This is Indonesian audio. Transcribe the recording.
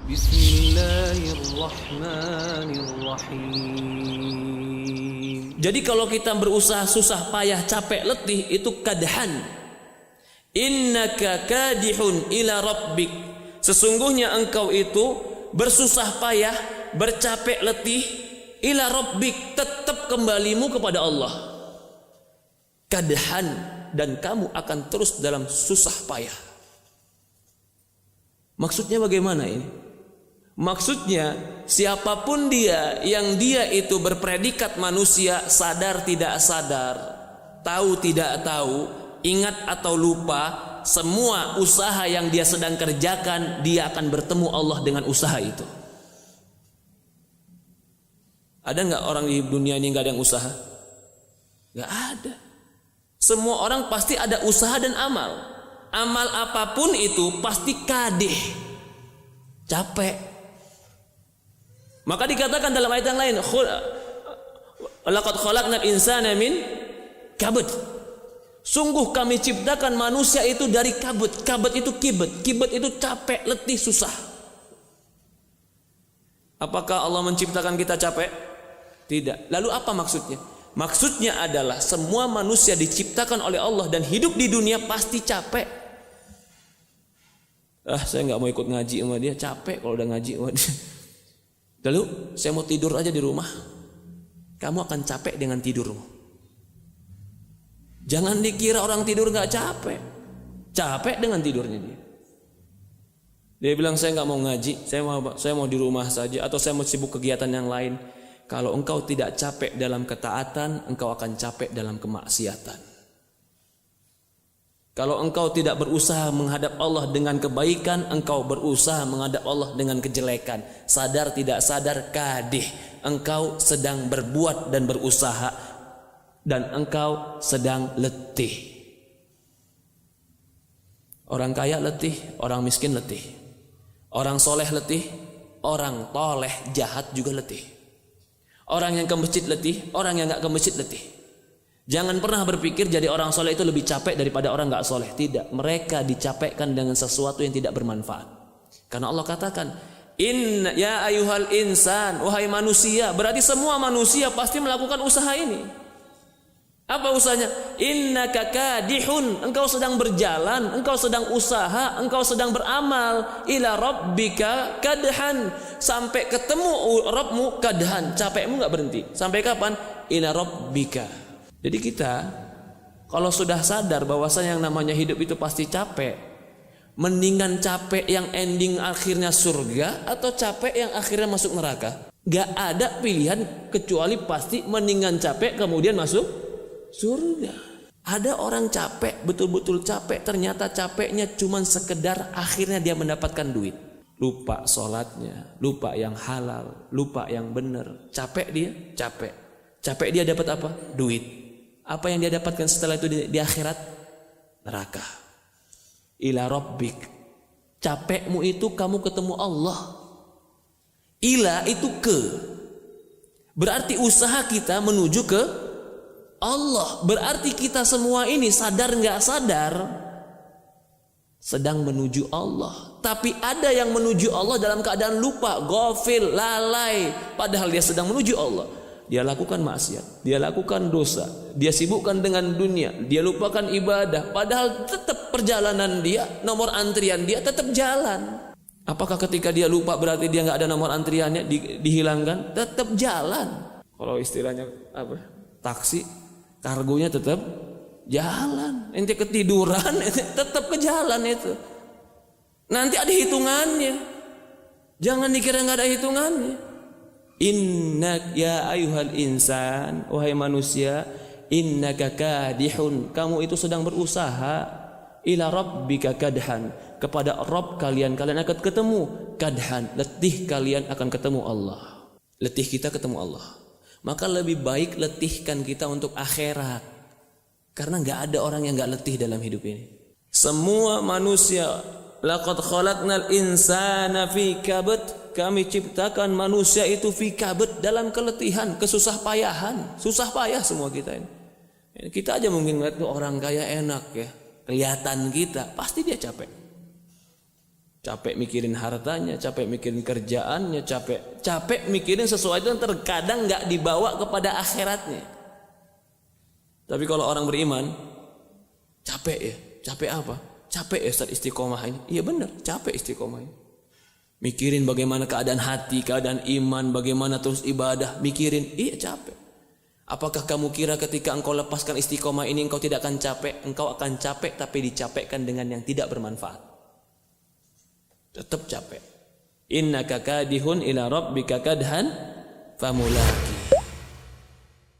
Bismillahirrahmanirrahim. Jadi kalau kita berusaha susah payah capek letih itu kadhan. Innaka kadihun ila rabbik. Sesungguhnya engkau itu bersusah payah, bercapek letih ila rabbik, tetap kembalimu kepada Allah. Kadhan, dan kamu akan terus dalam susah payah. Maksudnya bagaimana ini? Maksudnya siapapun dia yang dia itu berpredikat manusia, sadar tidak sadar, tahu tidak tahu, ingat atau lupa, semua usaha yang dia sedang kerjakan, dia akan bertemu Allah dengan usaha itu. Ada nggak orang di dunia ini nggak ada yang usaha? Nggak ada. Semua orang pasti ada usaha dan amal. Amal apapun itu pasti kadih, capek. Maka dikatakan dalam ayat yang lain, laqad khalaqnal insana min kabad. Sungguh kami ciptakan manusia itu dari kabut. Kabut itu kibet. Kibet itu capek, letih, susah. Apakah Allah menciptakan kita capek? Tidak. Lalu apa maksudnya? Maksudnya adalah semua manusia diciptakan oleh Allah dan hidup di dunia pasti capek. Saya nggak mau ikut ngaji sama dia, capek kalau udah ngaji sama dia. Lalu saya mau tidur aja di rumah. Kamu akan capek dengan tidurmu. Jangan dikira orang tidur nggak capek. Capek dengan tidurnya dia. Dia bilang saya nggak mau ngaji, saya mau di rumah saja, atau saya mau sibuk kegiatan yang lain. Kalau engkau tidak capek dalam ketaatan, engkau akan capek dalam kemaksiatan. Kalau engkau tidak berusaha menghadap Allah dengan kebaikan, engkau berusaha menghadap Allah dengan kejelekan. Sadar tidak sadar kadih, engkau sedang berbuat dan berusaha, dan engkau sedang letih. Orang kaya letih, orang miskin letih. Orang soleh letih, orang toleh jahat juga letih. Orang yang ke masjid letih, orang yang gak ke masjid letih. Jangan pernah berpikir jadi orang soleh itu lebih capek daripada orang gak soleh. Tidak, mereka dicapekkan dengan sesuatu yang tidak bermanfaat. Karena Allah katakan, Inna ya ayuhal insan, wahai manusia. Berarti semua manusia pasti melakukan usaha ini. Apa usahanya? Innaka kadihun, engkau sedang berjalan, engkau sedang usaha, engkau sedang beramal. Ila rabbika kadhan, sampai ketemu Rabbmu kadhan. Capekmu gak berhenti. Sampai kapan? Ila rabbika. Jadi kita kalau sudah sadar bahwasanya yang namanya hidup itu pasti capek, mendingan capek yang ending akhirnya surga atau capek yang akhirnya masuk neraka. Gak ada pilihan kecuali pasti mendingan capek kemudian masuk surga. Ada orang capek, betul-betul capek, ternyata capeknya cuma sekedar akhirnya dia mendapatkan duit. Lupa sholatnya, lupa yang halal, lupa yang benar. Capek dia, capek. Capek dia dapat apa? Duit. Apa yang dia dapatkan setelah itu di akhirat? Neraka. Ila rabbik. Capekmu itu kamu ketemu Allah. Ila itu ke. Berarti usaha kita menuju ke Allah. Berarti kita semua ini sadar nggak sadar sedang menuju Allah. Tapi ada yang menuju Allah dalam keadaan lupa, ghafil, lalai. Padahal dia sedang menuju Allah. Dia lakukan maksiat, dia lakukan dosa, dia sibukkan dengan dunia, dia lupakan ibadah. Padahal tetap perjalanan dia, nomor antrian dia tetap jalan. Apakah ketika dia lupa berarti dia nggak ada nomor antriannya dihilangkan? Tetap jalan. Kalau istilahnya apa? Taksi, kargonya tetap jalan. Ente ketiduran, ente tetap ke jalan itu. Nanti ada hitungannya. Jangan dikira nggak ada hitungannya. Innak ya ayuhal insan, wahai manusia, innaka kadihun, kamu itu sedang berusaha, ila rabbika kadhan, kepada Rabb kalian akan ketemu, kadhan, letih kalian akan ketemu Allah. Letih kita ketemu Allah. Maka lebih baik letihkan kita untuk akhirat. Karena gak ada orang yang gak letih dalam hidup ini. Semua manusia, laqad khalaqnal insana fi kabad, kami ciptakan manusia itu fi kabad, dalam keletihan, kesusah payahan. Susah payah semua kita ini. Kita aja mungkin ngeliat orang kaya enak ya, kelihatan kita, pasti dia capek. Capek mikirin hartanya, capek mikirin kerjaannya, capek mikirin sesuatu yang terkadang nggak dibawa kepada akhiratnya. Tapi kalau orang beriman, capek ya, capek apa? Capek ya Ustaz istiqomah ini. Iya benar, capek istiqomah ini. Mikirin bagaimana keadaan hati, keadaan iman, bagaimana terus ibadah, mikirin, iya capek. Apakah kamu kira ketika engkau lepaskan istiqomah ini engkau tidak akan capek? Engkau akan capek tapi dicapekkan dengan yang tidak bermanfaat. Tetap capek. Innaka kadihun ila rabbika kadhan famulaqi.